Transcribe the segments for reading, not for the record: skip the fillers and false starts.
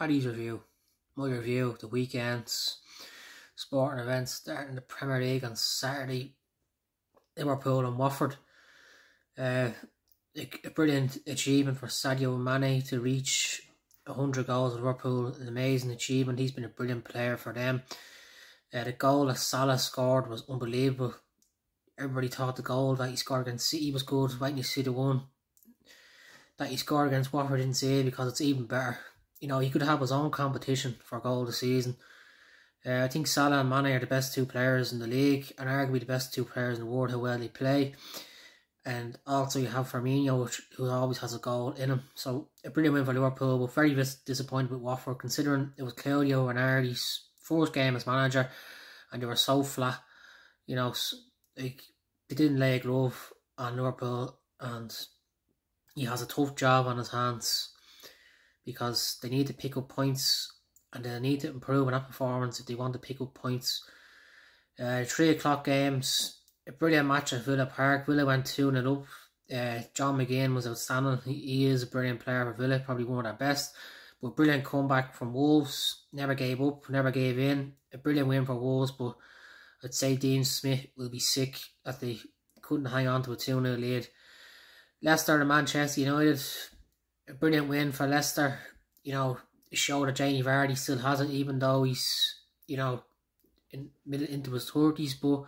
Paddy's review. My review of the weekend's sporting events starting the Premier League on Saturday. Liverpool and Watford. A brilliant achievement for Sadio Mane to reach 100 goals with Liverpool. An amazing achievement. He's been a brilliant player for them. The goal that Salah scored was unbelievable. Everybody thought the goal that he scored against City was good. Waiting to see the one that he scored against Watford, didn't see it because it's even better. You know, he could have his own competition for goal this season. I think Salah and Mane are the best two players in the league, and arguably the best two players in the world, how well they play. And also you have Firmino, who always has a goal in him. So a brilliant win for Liverpool, but very disappointed with Watford, considering it was Claudio Ranieri's first game as manager, and they were so flat. You know, they didn't lay a glove on Liverpool, and he has a tough job on his hands because they need to pick up points and they need to improve on that performance if they want to pick up points. 3 o'clock games, a brilliant match at Villa Park. Villa went 2-0 up. John McGinn was outstanding. He is a brilliant player for Villa, probably one of their best. But brilliant comeback from Wolves. Never gave up, never gave in. A brilliant win for Wolves, but I'd say Dean Smith will be sick that they couldn't hang on to a 2-0 lead. Leicester and Manchester United, a brilliant win for Leicester. You know, it showed that Jamie Vardy still has it, even though he's, you know, into his 30s. But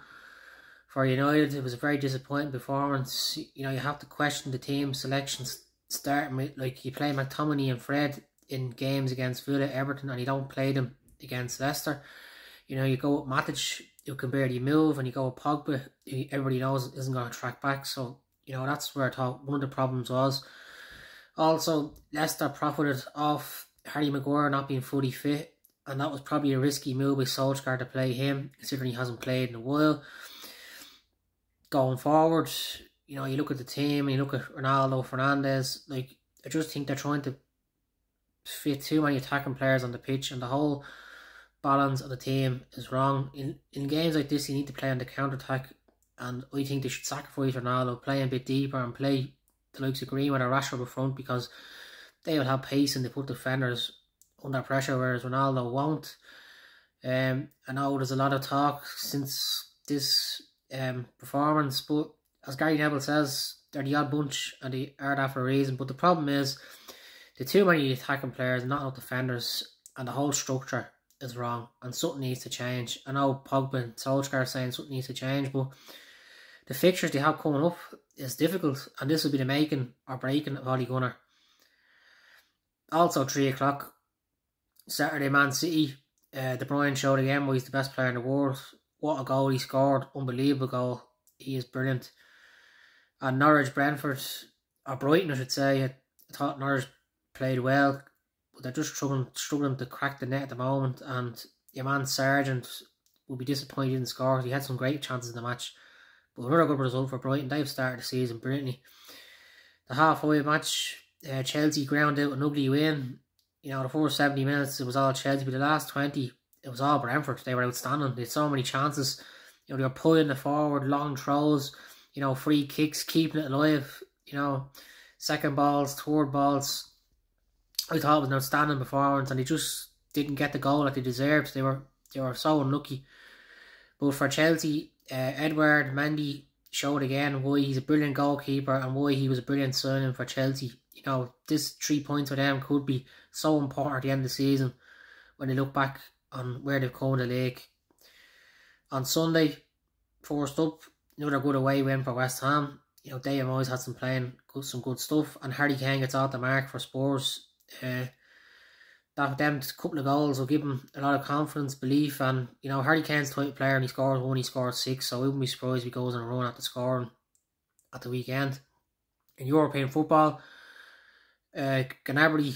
for United, it was a very disappointing performance. You know, you have to question the team selections, starting with, like, you play McTominay and Fred in games against Villa, Everton, and you don't play them against Leicester. You know, you go with Matic, who can barely move, and you go with Pogba, who everybody knows isn't going to track back. So, you know, that's where I thought one of the problems was. Also, Leicester profited off Harry Maguire not being fully fit, and that was probably a risky move by Solskjaer to play him, considering he hasn't played in a while. Going forward, you know, you look at the team, and you look at Ronaldo, Fernandes, like, I just think they're trying to fit too many attacking players on the pitch, and the whole balance of the team is wrong. In games like this, you need to play on the counter-attack, and I think they should sacrifice Ronaldo, play a bit deeper, and play the likes of Greenwood or Rashford up front, because they will have pace and they put defenders under pressure, whereas Ronaldo won't. I know there's a lot of talk since this performance, but as Gary Neville says, they're the odd bunch and they are that for a reason. But the problem is the too many attacking players and not enough defenders, and the whole structure is wrong and something needs to change. I know Pogba and Solskjaer are saying something needs to change, but the fixtures they have coming up is difficult, and this will be the making or breaking of Ole Gunnar. Also, 3 o'clock Saturday, Man City. De Bruyne showed again why he's the best player in the world. What a goal he scored. Unbelievable goal. He is brilliant. And Norwich, Brentford, or Brighton I should say. I thought Norwich played well, but they're just struggling to crack the net at the moment. And your man Sargent will be disappointed he didn't score. He had some great chances in the match. But another good result for Brighton. They've started the season brilliantly. The halfway match, Chelsea ground out an ugly win. You know, the first 70 minutes it was all Chelsea, but the last 20 it was all Brentford. They were outstanding. They had so many chances. You know, they were pulling it forward, long throws, you know, free kicks, keeping it alive. You know, second balls, third balls. I thought it was an outstanding performance, and they just didn't get the goal that they deserved. They were so unlucky. But for Chelsea, Edouard Mendy showed again why he's a brilliant goalkeeper and why he was a brilliant signing for Chelsea. You know, this 3 points for them could be so important at the end of the season when they look back on where they've come in the league. On Sunday, first up, another good away win for West Ham. You know, David Moyes had some good stuff, and Harry Kane gets out the mark for Spurs. Them couple of goals will give him a lot of confidence, belief, and you know, Harry Kane's the type of player, and he scores 1, he scores 6, so I wouldn't be surprised if he goes on a run after scoring at the weekend. In European football, Gnabry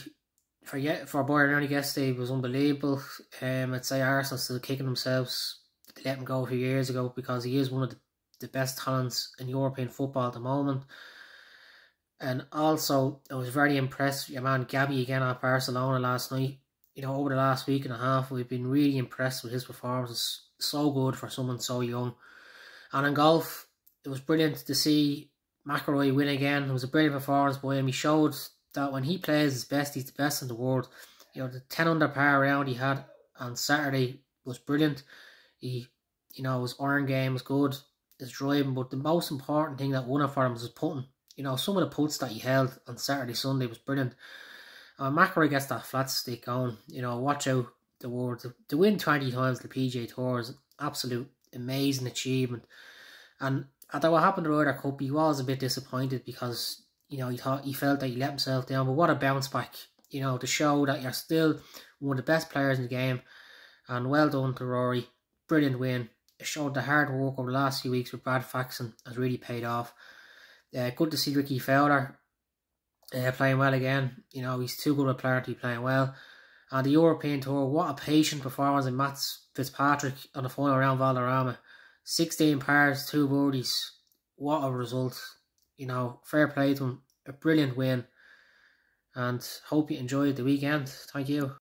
for Bayern Munich yesterday was unbelievable. I'd say Arsenal still kicking themselves. They let him go a few years ago, because he is one of the best talents in European football at the moment. And also, I was very impressed with your man Gabby again at Barcelona last night. You know, over the last week and a half, we've been really impressed with his performances. So good for someone so young. And in golf, it was brilliant to see McIlroy win again. It was a brilliant performance by him. He showed that when he plays his best, he's the best in the world. The 10 under par round he had on Saturday was brilliant. He, his iron game was good, his driving, but the most important thing that won it for him was his putting. Some of the putts that he held on Saturday, Sunday was brilliant. McIlroy gets that flat stick going. Watch out the world. To win 20 times the PGA Tour is an absolute amazing achievement. And after what happened to the Ryder Cup, he was a bit disappointed because, he felt that he let himself down. But what a bounce back, to show that you're still one of the best players in the game. And well done to Rory. Brilliant win. It showed the hard work over the last few weeks with Brad Faxon has really paid off. Good to see Ricky Fowler playing well again. He's too good a player to be playing well. And the European Tour, what a patient performance in Matt Fitzpatrick on the final round Valderrama. 16 pars, 2 birdies. What a result. Fair play to him. A brilliant win. And hope you enjoyed the weekend. Thank you.